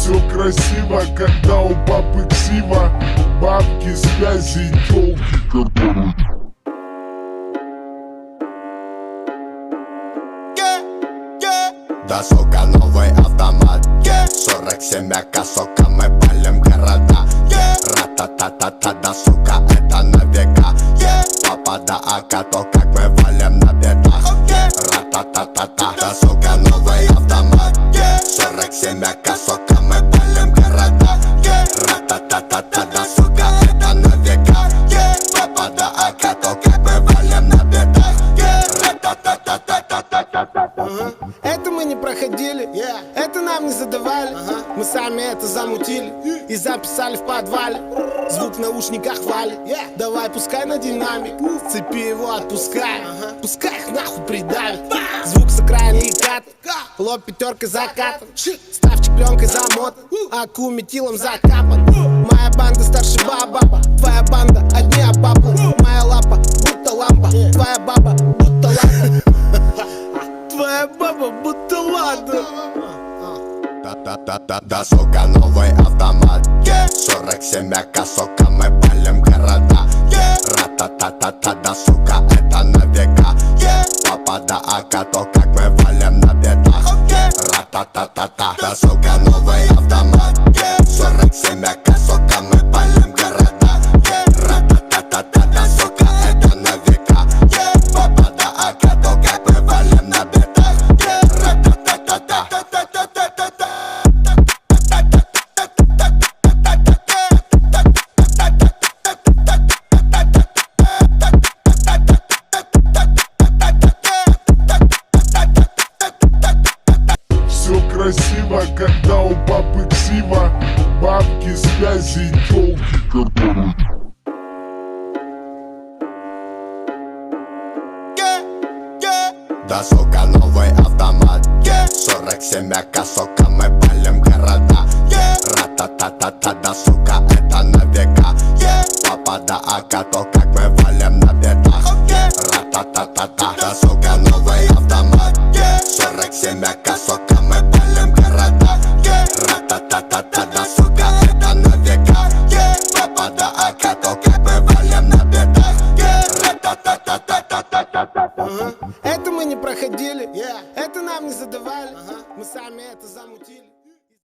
Все красиво, когда у папы ксива. Бабки, связи, тёлки, корпораты. Да, сука, новый автомат, 47 АК, сука, мы палим города. Ра-та-та-та-та, да, сука, это на века. Папа, да, АК, то как мы валим на бедах. Ра-та-та-та-та, да, сука, новый автомат, 47 АК, сука, мы палим города. Ра-та-та-та-та, да, сука, это на века. Папа, да, АК, то как мы валим на бедах. Ра-та-та-та-та-та-та-та. Это мы не проходили, это нам не задавали. Мы сами это замутили и записали в подвале. Звук в наушниках валит, давай пускай на динамик. С цепи его отпускай, пускай их нахуй придавит. Звук с окраины и кат, лоб пятеркой закатан. Ставчик пленкой замотан, аку метилом закапан. Моя банда старше баба, твоя банда одни обапы. Моя лапа будто лампа, твоя баба будто лампа. Твоя баба будто ладно. Да, сука, новый автомат, 47 АК, сука, мы палим города. Ра-та-та-та-та, да, сука, это на века. Папа, да, АК, то как мы валим на бедах. Ра-та-та-та-та, да, сука, новый автомат, 47 АК, сука, мы палим города. Ра-та-та-та-та, да, сука, это на века. Папа, да, АК, то как мы валим на бедах. Ра-та-та-та-та. Все красиво, когда у папы ксива. Бабки, связи, тёлки, корпораты. Да, сука, новый автомат, 47 АК, сука, мы палим города. Ра-та-та-та-та, да, сука, это на века. Папа, да, АК, то как мы валим